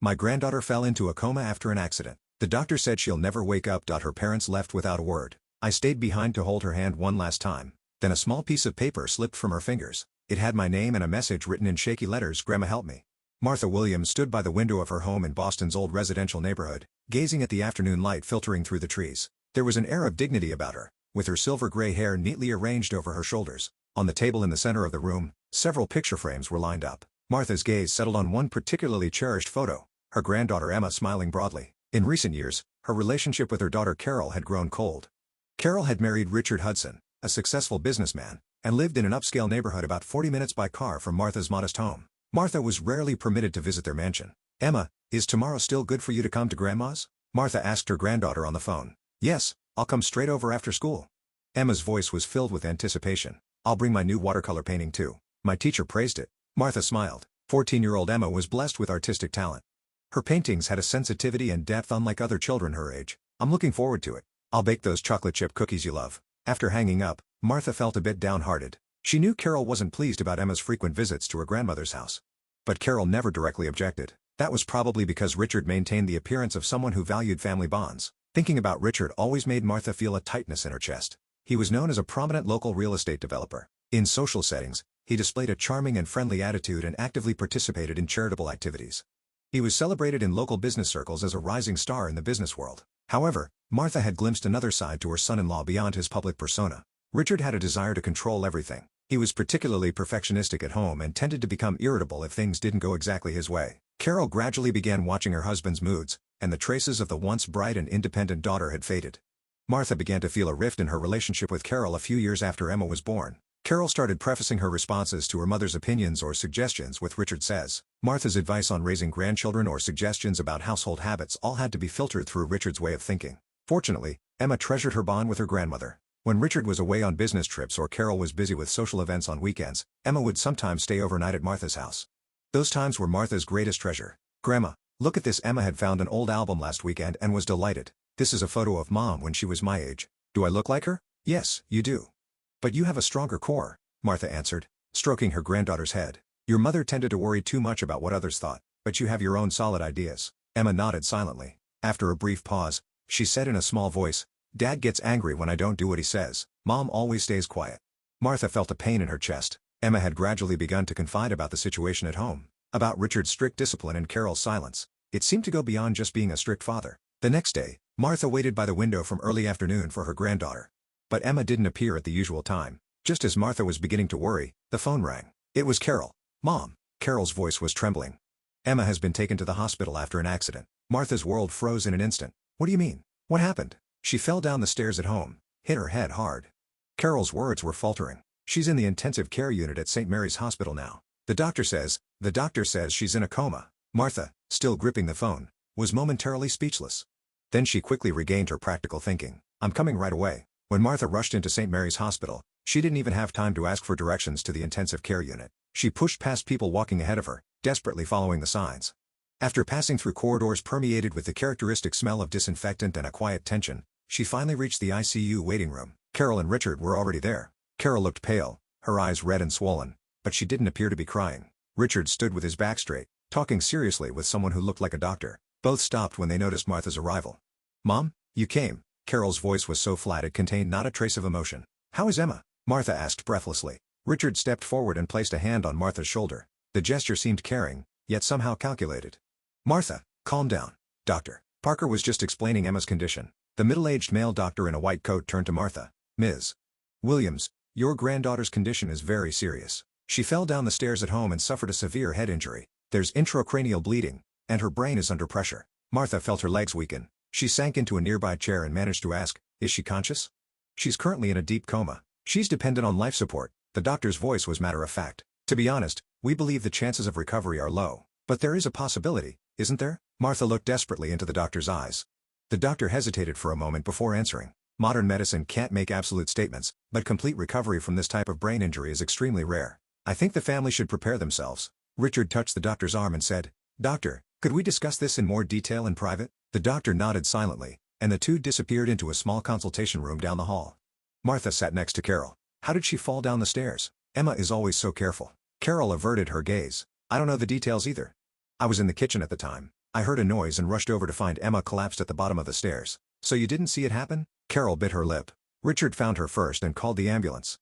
My granddaughter fell into a coma after an accident. The doctor said she'll never wake up. Her parents left without a word. I stayed behind to hold her hand one last time. Then a small piece of paper slipped from her fingers. It had my name and a message written in shaky letters. Grandma, help me. Martha Williams stood by the window of her home in Boston's old residential neighborhood, gazing at the afternoon light filtering through the trees. There was an air of dignity about her, with her silver-gray hair neatly arranged over her shoulders. On the table in the center of the room, several picture frames were lined up. Martha's gaze settled on one particularly cherished photo, her granddaughter Emma smiling broadly. In recent years, her relationship with her daughter Carol had grown cold. Carol had married Richard Hudson, a successful businessman, and lived in an upscale neighborhood about 40 minutes by car from Martha's modest home. Martha was rarely permitted to visit their mansion. "Emma, is tomorrow still good for you to come to Grandma's?" Martha asked her granddaughter on the phone. "Yes, I'll come straight over after school." Emma's voice was filled with anticipation. "I'll bring my new watercolor painting too. My teacher praised it." Martha smiled. 14-year-old Emma was blessed with artistic talent. Her paintings had a sensitivity and depth unlike other children her age. "I'm looking forward to it. I'll bake those chocolate chip cookies you love." After hanging up, Martha felt a bit downhearted. She knew Carol wasn't pleased about Emma's frequent visits to her grandmother's house. But Carol never directly objected. That was probably because Richard maintained the appearance of someone who valued family bonds. Thinking about Richard always made Martha feel a tightness in her chest. He was known as a prominent local real estate developer. In social settings, he displayed a charming and friendly attitude and actively participated in charitable activities. He was celebrated in local business circles as a rising star in the business world. However, Martha had glimpsed another side to her son-in-law beyond his public persona. Richard had a desire to control everything. He was particularly perfectionistic at home and tended to become irritable if things didn't go exactly his way. Carol gradually began watching her husband's moods, and the traces of the once bright and independent daughter had faded. Martha began to feel a rift in her relationship with Carol a few years after Emma was born. Carol started prefacing her responses to her mother's opinions or suggestions with "Richard says." Martha's advice on raising grandchildren or suggestions about household habits all had to be filtered through Richard's way of thinking. Fortunately, Emma treasured her bond with her grandmother. When Richard was away on business trips or Carol was busy with social events on weekends, Emma would sometimes stay overnight at Martha's house. Those times were Martha's greatest treasure. "Grandma, look at this." Emma had found an old album last weekend and was delighted. "This is a photo of Mom when she was my age. Do I look like her?" "Yes, you do. But you have a stronger core," Martha answered, stroking her granddaughter's head. "Your mother tended to worry too much about what others thought, but you have your own solid ideas." Emma nodded silently. After a brief pause, she said in a small voice, "Dad gets angry when I don't do what he says. Mom always stays quiet." Martha felt a pain in her chest. Emma had gradually begun to confide about the situation at home, about Richard's strict discipline and Carol's silence. It seemed to go beyond just being a strict father. The next day, Martha waited by the window from early afternoon for her granddaughter. But Emma didn't appear at the usual time. Just as Martha was beginning to worry, the phone rang. It was Carol. "Mom." Carol's voice was trembling. "Emma has been taken to the hospital after an accident." Martha's world froze in an instant. "What do you mean? What happened?" "She fell down the stairs at home, hit her head hard." Carol's words were faltering. "She's in the intensive care unit at St. Mary's Hospital now. The doctor says she's in a coma." Martha, still gripping the phone, was momentarily speechless. Then she quickly regained her practical thinking. "I'm coming right away." When Martha rushed into St. Mary's Hospital, she didn't even have time to ask for directions to the intensive care unit. She pushed past people walking ahead of her, desperately following the signs. After passing through corridors permeated with the characteristic smell of disinfectant and a quiet tension, she finally reached the ICU waiting room. Carol and Richard were already there. Carol looked pale, her eyes red and swollen, but she didn't appear to be crying. Richard stood with his back straight, talking seriously with someone who looked like a doctor. Both stopped when they noticed Martha's arrival. "Mom, you came." Carol's voice was so flat it contained not a trace of emotion. "How is Emma?" Martha asked breathlessly. Richard stepped forward and placed a hand on Martha's shoulder. The gesture seemed caring, yet somehow calculated. "Martha, calm down. Dr. Parker was just explaining Emma's condition." The middle-aged male doctor in a white coat turned to Martha. "Ms. Williams, your granddaughter's condition is very serious. She fell down the stairs at home and suffered a severe head injury. There's intracranial bleeding, and her brain is under pressure." Martha felt her legs weaken. She sank into a nearby chair and managed to ask, "Is she conscious?" "She's currently in a deep coma. She's dependent on life support." The doctor's voice was matter-of-fact. "To be honest, we believe the chances of recovery are low. But there is a possibility, isn't there?" Martha looked desperately into the doctor's eyes. The doctor hesitated for a moment before answering. "Modern medicine can't make absolute statements, but complete recovery from this type of brain injury is extremely rare. I think the family should prepare themselves." Richard touched the doctor's arm and said, "Doctor, could we discuss this in more detail in private?" The doctor nodded silently, and the two disappeared into a small consultation room down the hall. Martha sat next to Carol. "How did she fall down the stairs?" "Emma is always so careful." Carol averted her gaze. "I don't know the details either. I was in the kitchen at the time. I heard a noise and rushed over to find Emma collapsed at the bottom of the stairs. So you didn't see it happen? Carol bit her lip. Richard found her first and called the ambulance.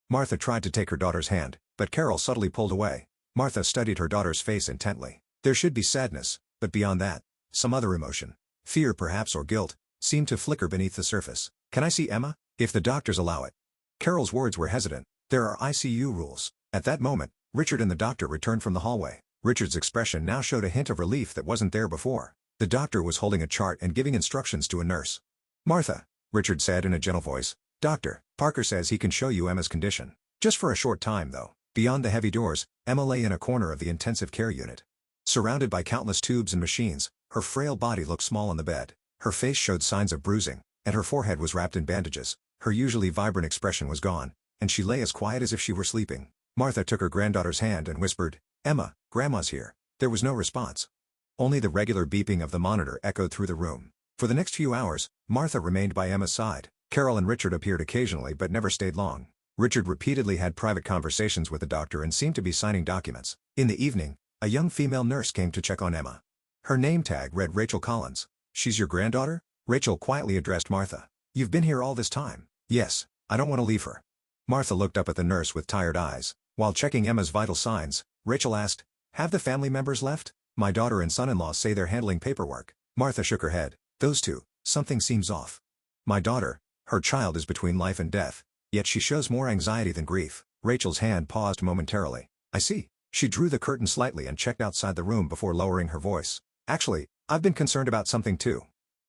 Martha tried to take her daughter's hand, but Carol subtly pulled away. Martha studied her daughter's face intently. There should be sadness, but beyond that, some other emotion, fear perhaps or guilt, seemed to flicker beneath the surface. Can I see Emma? If the doctors allow it. Carol's words were hesitant. There are ICU rules. At that moment, Richard and the doctor returned from the hallway. Richard's expression now showed a hint of relief that wasn't there before. The doctor was holding a chart and giving instructions to a nurse. Martha, Richard said in a gentle voice, Dr. Parker says he can show you Emma's condition. Just for a short time though. Beyond the heavy doors, Emma lay in a corner of the intensive care unit. Surrounded by countless tubes and machines, her frail body looked small on the bed. Her face showed signs of bruising, and her forehead was wrapped in bandages. Her usually vibrant expression was gone, and she lay as quiet as if she were sleeping. Martha took her granddaughter's hand and whispered, Emma, Grandma's here. There was no response. Only the regular beeping of the monitor echoed through the room. For the next few hours, Martha remained by Emma's side. Carol and Richard appeared occasionally but never stayed long. Richard repeatedly had private conversations with the doctor and seemed to be signing documents. In the evening, a young female nurse came to check on Emma. Her name tag read Rachel Collins. She's your granddaughter? Rachel quietly addressed Martha. You've been here all this time. Yes, I don't want to leave her. Martha looked up at the nurse with tired eyes. While checking Emma's vital signs, Rachel asked, Have the family members left? My daughter and son-in-law say they're handling paperwork. Martha shook her head. Those two, something seems off. My daughter, her child is between life and death, yet she shows more anxiety than grief. Rachel's hand paused momentarily. I see. She drew the curtain slightly and checked outside the room before lowering her voice. Actually, I've been concerned about something too.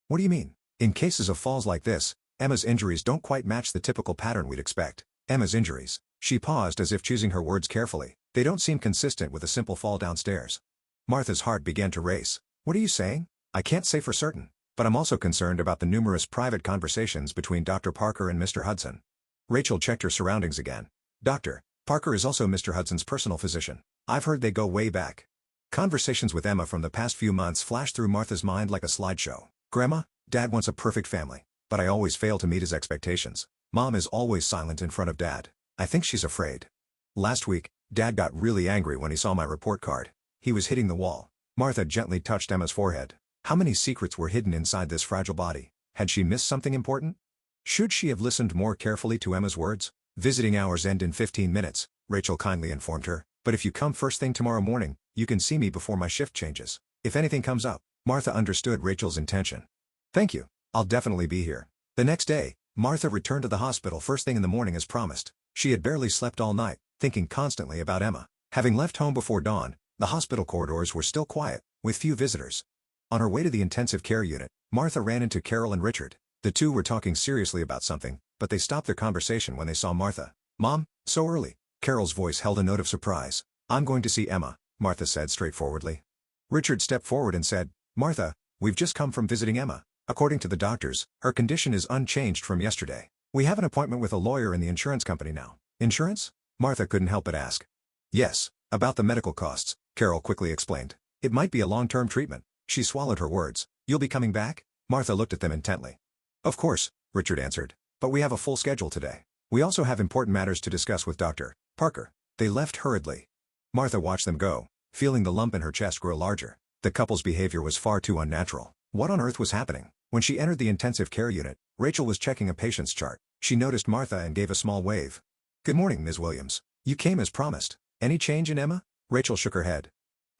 What do you mean? In cases of falls like this, Emma's injuries don't quite match the typical pattern we'd expect. Emma's injuries. She paused as if choosing her words carefully. They don't seem consistent with a simple fall downstairs. Martha's heart began to race. What are you saying? I can't say for certain, but I'm also concerned about the numerous private conversations between Dr. Parker and Mr. Hudson. Rachel checked her surroundings again. Dr. Parker is also Mr. Hudson's personal physician. I've heard they go way back. Conversations with Emma from the past few months flashed through Martha's mind like a slideshow. Grandma, Dad wants a perfect family, but I always fail to meet his expectations. Mom is always silent in front of Dad. I think she's afraid. Last week, Dad got really angry when he saw my report card. He was hitting the wall. Martha gently touched Emma's forehead. How many secrets were hidden inside this fragile body? Had she missed something important? Should she have listened more carefully to Emma's words? Visiting hours end in 15 minutes, Rachel kindly informed her. But if you come first thing tomorrow morning, you can see me before my shift changes. If anything comes up. Martha understood Rachel's intention. Thank you. I'll definitely be here. The next day, Martha returned to the hospital first thing in the morning as promised. She had barely slept all night, thinking constantly about Emma. Having left home before dawn, the hospital corridors were still quiet, with few visitors. On her way to the intensive care unit, Martha ran into Carol and Richard. The two were talking seriously about something, but they stopped their conversation when they saw Martha. Mom, so early? Carol's voice held a note of surprise. I'm going to see Emma, Martha said straightforwardly. Richard stepped forward and said, Martha, we've just come from visiting Emma. According to the doctors, her condition is unchanged from yesterday. We have an appointment with a lawyer in the insurance company now. Insurance? Martha couldn't help but ask. Yes, about the medical costs, Carol quickly explained. It might be a long-term treatment. She swallowed her words. You'll be coming back? Martha looked at them intently. Of course, Richard answered. But we have a full schedule today. We also have important matters to discuss with Dr. Parker. They left hurriedly. Martha watched them go, feeling the lump in her chest grow larger. The couple's behavior was far too unnatural. What on earth was happening? When she entered the intensive care unit, Rachel was checking a patient's chart. She noticed Martha and gave a small wave. Good morning, Ms. Williams. You came as promised. Any change in Emma? Rachel shook her head.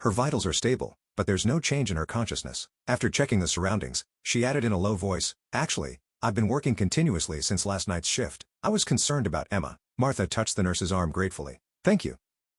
Her vitals are stable, but there's no change in her consciousness. After checking the surroundings, she added in a low voice, Actually, I've been working continuously since last night's shift. I was concerned about Emma. Martha touched the nurse's arm gratefully. Thank you.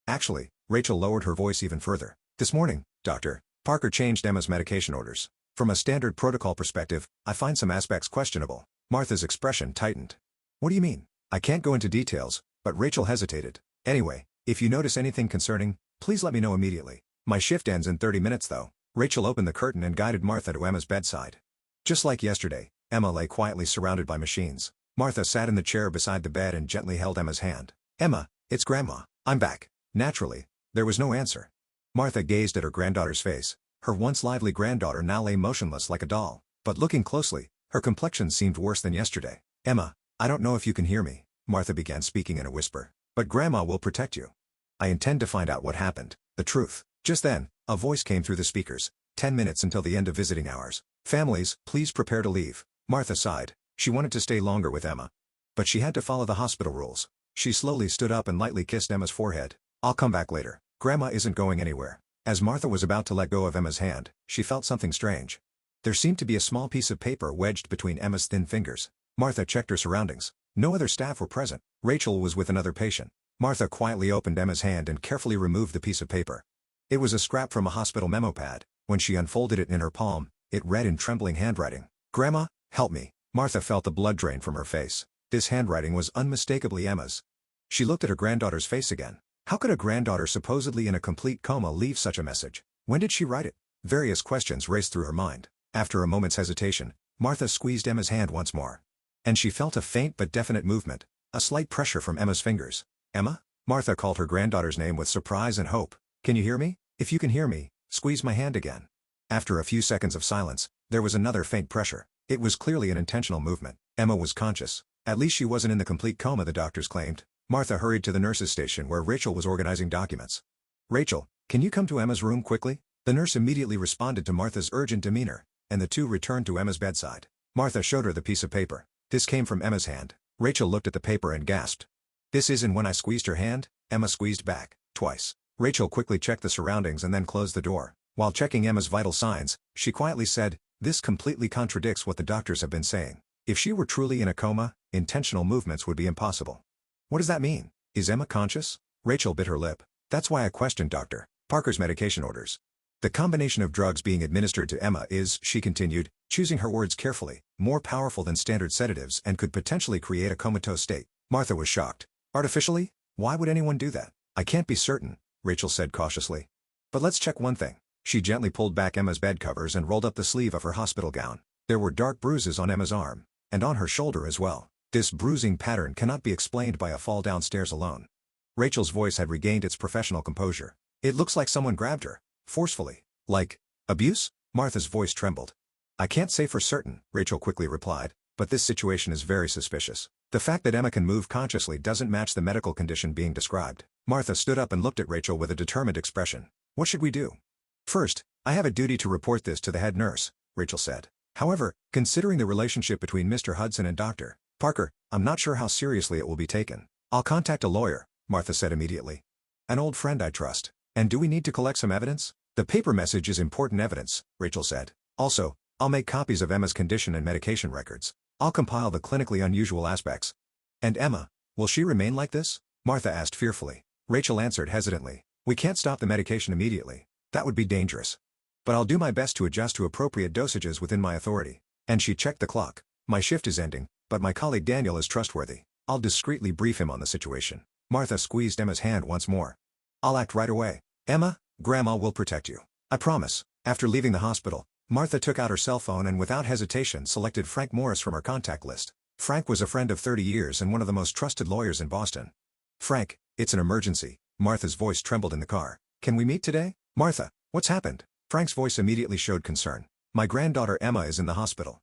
Actually, Rachel lowered her voice even further. This morning, Dr. Parker changed Emma's medication orders. From a standard protocol perspective, I find some aspects questionable. Martha's expression tightened. What do you mean? I can't go into details, but Rachel hesitated. Anyway, if you notice anything concerning, please let me know immediately. My shift ends in 30 minutes though. Rachel opened the curtain and guided Martha to Emma's bedside. Just like yesterday, Emma lay quietly surrounded by machines. Martha sat in the chair beside the bed and gently held Emma's hand. Emma, it's Grandma. I'm back. Naturally, there was no answer. Martha gazed at her granddaughter's face. Her once lively granddaughter now lay motionless like a doll. But looking closely, her complexion seemed worse than yesterday. Emma, I don't know if you can hear me, Martha began speaking in a whisper. But Grandma will protect you. I intend to find out what happened, the truth. Just then, a voice came through the speakers. 10 minutes until the end of visiting hours. Families, please prepare to leave. Martha sighed. She wanted to stay longer with Emma. But she had to follow the hospital rules. She slowly stood up and lightly kissed Emma's forehead. I'll come back later. Grandma isn't going anywhere. As Martha was about to let go of Emma's hand, she felt something strange. There seemed to be a small piece of paper wedged between Emma's thin fingers. Martha checked her surroundings. No other staff were present. Rachel was with another patient. Martha quietly opened Emma's hand and carefully removed the piece of paper. It was a scrap from a hospital memo pad. When she unfolded it in her palm, it read in trembling handwriting, "Grandma, help me." Martha felt the blood drain from her face. This handwriting was unmistakably Emma's. She looked at her granddaughter's face again. How could a granddaughter supposedly in a complete coma leave such a message? When did she write it? Various questions raced through her mind. After a moment's hesitation, Martha squeezed Emma's hand once more. And she felt a faint but definite movement, a slight pressure from Emma's fingers. "Emma?" Martha called her granddaughter's name with surprise and hope. "Can you hear me? If you can hear me, squeeze my hand again." After a few seconds of silence, there was another faint pressure. It was clearly an intentional movement. Emma was conscious. At least she wasn't in the complete coma, the doctors claimed. Martha hurried to the nurse's station where Rachel was organizing documents. "Rachel, can you come to Emma's room quickly?" The nurse immediately responded to Martha's urgent demeanor, and the two returned to Emma's bedside. Martha showed her the piece of paper. This came from Emma's hand. Rachel looked at the paper and gasped. "This isn't when I squeezed her hand?" Emma squeezed back, twice. Rachel quickly checked the surroundings and then closed the door. While checking Emma's vital signs, she quietly said, "This completely contradicts what the doctors have been saying. If she were truly in a coma, intentional movements would be impossible." "What does that mean? Is Emma conscious?" Rachel bit her lip. "That's why I questioned Dr. Parker's medication orders. The combination of drugs being administered to Emma is," she continued, choosing her words carefully, "more powerful than standard sedatives and could potentially create a comatose state." Martha was shocked. "Artificially? Why would anyone do that?" "I can't be certain," Rachel said cautiously. "But let's check one thing." She gently pulled back Emma's bed covers and rolled up the sleeve of her hospital gown. There were dark bruises on Emma's arm, and on her shoulder as well. This bruising pattern cannot be explained by a fall downstairs alone. Rachel's voice had regained its professional composure. "It looks like someone grabbed her, forcefully. Like abuse?" Martha's voice trembled. "I can't say for certain," Rachel quickly replied, "but this situation is very suspicious. The fact that Emma can move consciously doesn't match the medical condition being described." Martha stood up and looked at Rachel with a determined expression. "What should we do?" "First, I have a duty to report this to the head nurse," Rachel said. "However, considering the relationship between Mr. Hudson and Dr. Parker, I'm not sure how seriously it will be taken." "I'll contact a lawyer," Martha said immediately. "An old friend I trust." "And do we need to collect some evidence?" "The paper message is important evidence," Rachel said. "Also, I'll make copies of Emma's condition and medication records. I'll compile the clinically unusual aspects." "And Emma, will she remain like this?" Martha asked fearfully. Rachel answered hesitantly. "We can't stop the medication immediately. That would be dangerous. But I'll do my best to adjust to appropriate dosages within my authority." And she checked the clock. "My shift is ending, but my colleague Daniel is trustworthy. I'll discreetly brief him on the situation." Martha squeezed Emma's hand once more. "I'll act right away. Emma, Grandma will protect you. I promise." After leaving the hospital, Martha took out her cell phone and without hesitation selected Frank Morris from her contact list. Frank was a friend of 30 years and one of the most trusted lawyers in Boston. "Frank, it's an emergency." Martha's voice trembled in the car. "Can we meet today?" "Martha, what's happened?" Frank's voice immediately showed concern. "My granddaughter Emma is in the hospital.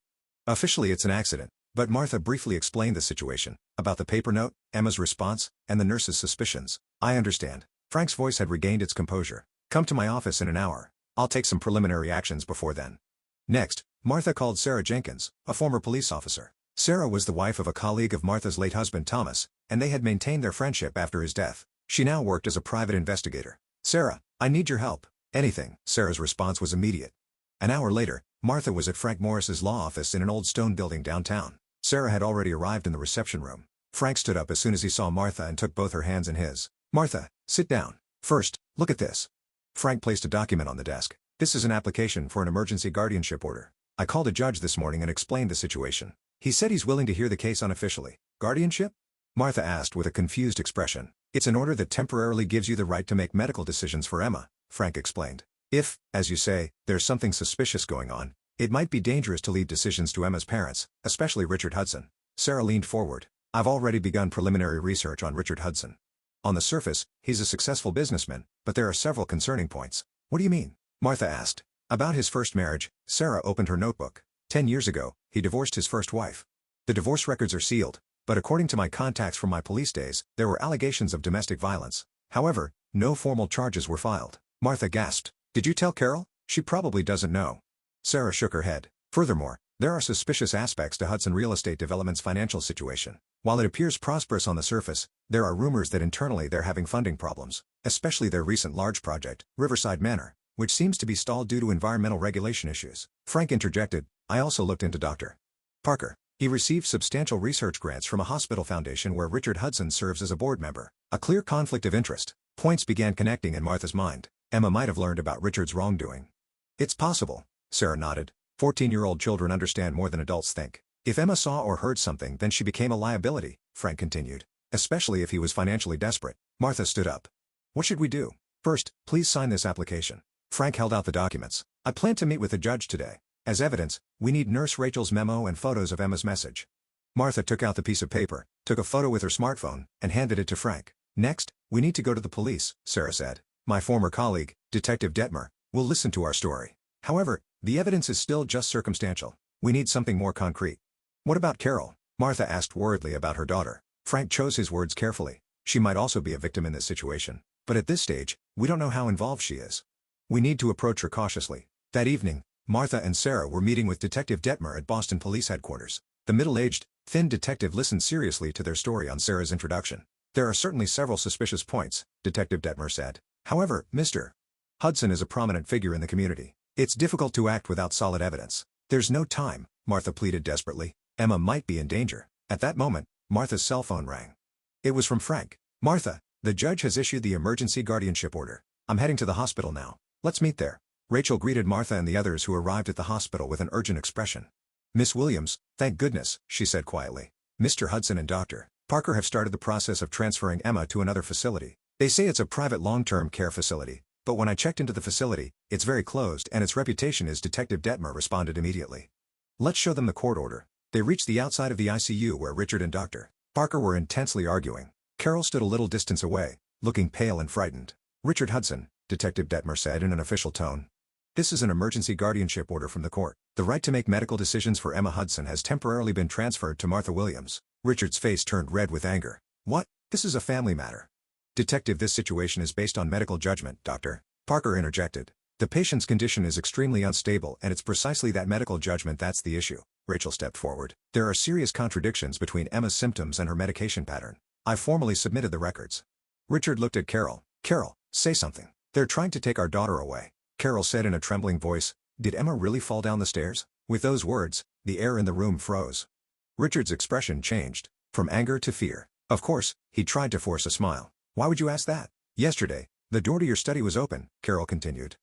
Officially it's an accident." But Martha briefly explained the situation, about the paper note, Emma's response, and the nurse's suspicions. "I understand." Frank's voice had regained its composure. "Come to my office in an hour. I'll take some preliminary actions before then." Next, Martha called Sarah Jenkins, a former police officer. Sarah was the wife of a colleague of Martha's late husband Thomas, and they had maintained their friendship after his death. She now worked as a private investigator. "Sarah, I need your help." "Anything." Sarah's response was immediate. An hour later, Martha was at Frank Morris's law office in an old stone building downtown. Sarah had already arrived in the reception room. Frank stood up as soon as he saw Martha and took both her hands in his. "Martha, sit down. First, look at this." Frank placed a document on the desk. "This is an application for an emergency guardianship order. I called a judge this morning and explained the situation. He said he's willing to hear the case unofficially." "Guardianship?" Martha asked with a confused expression. "It's an order that temporarily gives you the right to make medical decisions for Emma," Frank explained. "If, as you say, there's something suspicious going on, it might be dangerous to leave decisions to Emma's parents, especially Richard Hudson." Sarah leaned forward. "I've already begun preliminary research on Richard Hudson. On the surface, he's a successful businessman, but there are several concerning points." "What do you mean?" Martha asked. "About his first marriage." Sarah opened her notebook. 10 years ago, he divorced his first wife. The divorce records are sealed, but according to my contacts from my police days, there were allegations of domestic violence. However, no formal charges were filed." Martha gasped. "Did you tell Carol?" She probably doesn't know. Sarah shook her head. Furthermore, there are suspicious aspects to Hudson Real Estate Development's financial situation. While it appears prosperous on the surface, there are rumors that internally they're having funding problems, especially their recent large project, Riverside Manor, which seems to be stalled due to environmental regulation issues. Frank interjected, I also looked into Dr. Parker. He received substantial research grants from a hospital foundation where Richard Hudson serves as a board member. A clear conflict of interest. Points began connecting in Martha's mind. Emma might have learned about Richard's wrongdoing. It's possible, Sarah nodded. 14-year-old children understand more than adults think. If Emma saw or heard something, then she became a liability, Frank continued. Especially if he was financially desperate. Martha stood up. What should we do? First, please sign this application. Frank held out the documents. I plan to meet with the judge today. As evidence, we need Nurse Rachel's memo and photos of Emma's message. Martha took out the piece of paper, took a photo with her smartphone, and handed it to Frank. Next, we need to go to the police, Sarah said. My former colleague, Detective Detmer, will listen to our story. However, the evidence is still just circumstantial. We need something more concrete. What about Carol? Martha asked worriedly about her daughter. Frank chose his words carefully. She might also be a victim in this situation. But at this stage, we don't know how involved she is. We need to approach her cautiously. That evening, Martha and Sarah were meeting with Detective Detmer at Boston Police Headquarters. The middle-aged, thin detective listened seriously to their story on Sarah's introduction. There are certainly several suspicious points, Detective Detmer said. However, Mr. Hudson is a prominent figure in the community. It's difficult to act without solid evidence. There's no time, Martha pleaded desperately. Emma might be in danger. At that moment, Martha's cell phone rang. It was from Frank. Martha, the judge has issued the emergency guardianship order. I'm heading to the hospital now. Let's meet there. Rachel greeted Martha and the others who arrived at the hospital with an urgent expression. Miss Williams, thank goodness, she said quietly. Mr. Hudson and Dr. Parker have started the process of transferring Emma to another facility. They say it's a private long-term care facility, but when I checked into the facility, it's very closed and its reputation is Detective Detmer responded immediately. Let's show them the court order. They reached the outside of the ICU where Richard and Dr. Parker were intensely arguing. Carol stood a little distance away, looking pale and frightened. Richard Hudson, Detective Detmer said in an official tone. This is an emergency guardianship order from the court. The right to make medical decisions for Emma Hudson has temporarily been transferred to Martha Williams. Richard's face turned red with anger. What? This is a family matter. Detective, this situation is based on medical judgment, Dr. Parker interjected. The patient's condition is extremely unstable and it's precisely that medical judgment that's the issue. Rachel stepped forward. There are serious contradictions between Emma's symptoms and her medication pattern. I formally submitted the records. Richard looked at Carol. Carol, say something. They're trying to take our daughter away. Carol said in a trembling voice. Did Emma really fall down the stairs? With those words, the air in the room froze. Richard's expression changed, from anger to fear. Of course, he tried to force a smile. Why would you ask that? Yesterday, the door to your study was open, Carol continued.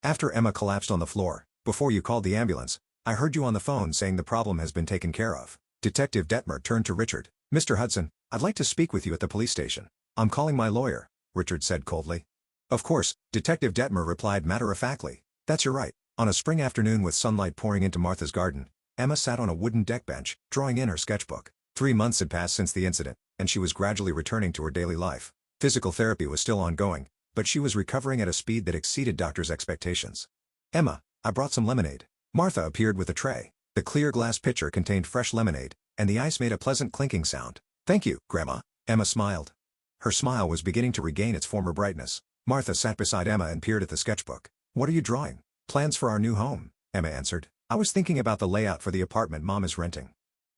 After Emma collapsed on the floor, before you called the ambulance, I heard you on the phone saying the problem has been taken care of. Detective Detmer turned to Richard. Mr. Hudson, I'd like to speak with you at the police station. I'm calling my lawyer, Richard said coldly. Of course, Detective Detmer replied matter-of-factly. That's your right. On a spring afternoon with sunlight pouring into Martha's garden, Emma sat on a wooden deck bench, drawing in her sketchbook. 3 months had passed since the incident, and she was gradually returning to her daily life. Physical therapy was still ongoing, but she was recovering at a speed that exceeded doctors' expectations. Emma, I brought some lemonade. Martha appeared with a tray. The clear glass pitcher contained fresh lemonade, and the ice made a pleasant clinking sound. Thank you, Grandma. Emma smiled. Her smile was beginning to regain its former brightness. Martha sat beside Emma and peered at the sketchbook. What are you drawing? Plans for our new home, Emma answered. I was thinking about the layout for the apartment Mom is renting.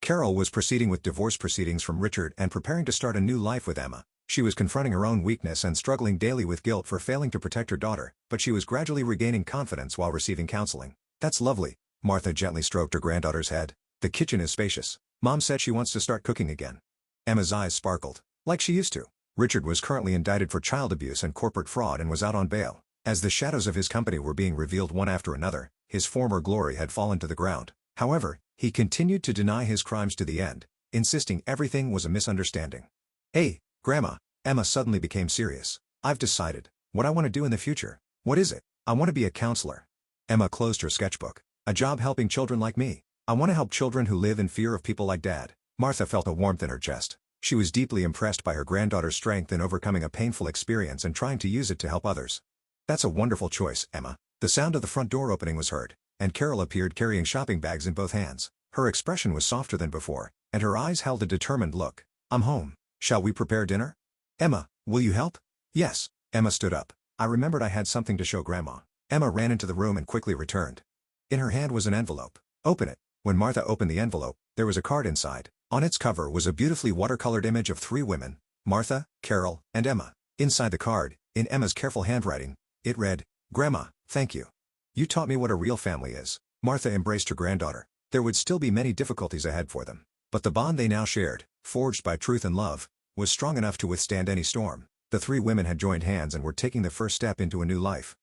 Carol was proceeding with divorce proceedings from Richard and preparing to start a new life with Emma. She was confronting her own weakness and struggling daily with guilt for failing to protect her daughter, but she was gradually regaining confidence while receiving counseling. That's lovely. Martha gently stroked her granddaughter's head. The kitchen is spacious. Mom said she wants to start cooking again. Emma's eyes sparkled. Like she used to. Richard was currently indicted for child abuse and corporate fraud and was out on bail. As the shadows of his company were being revealed one after another, his former glory had fallen to the ground. However, he continued to deny his crimes to the end, insisting everything was a misunderstanding. Hey, Grandma, Emma suddenly became serious. I've decided what I want to do in the future. What is it? I want to be a counselor. Emma closed her sketchbook. A job helping children like me. I want to help children who live in fear of people like Dad. Martha felt a warmth in her chest. She was deeply impressed by her granddaughter's strength in overcoming a painful experience and trying to use it to help others. That's a wonderful choice, Emma. The sound of the front door opening was heard, and Carol appeared carrying shopping bags in both hands. Her expression was softer than before, and her eyes held a determined look. I'm home. Shall we prepare dinner? Emma, will you help? Yes. Emma stood up. I remembered I had something to show Grandma. Emma ran into the room and quickly returned. In her hand was an envelope. "Open it." When Martha opened the envelope, there was a card inside. On its cover was a beautifully watercolored image of 3 women, Martha, Carol, and Emma. Inside the card, in Emma's careful handwriting, it read, "Grandma, thank you. You taught me what a real family is." Martha embraced her granddaughter. There would still be many difficulties ahead for them, but the bond they now shared, forged by truth and love, was strong enough to withstand any storm. The 3 women had joined hands and were taking the first step into a new life.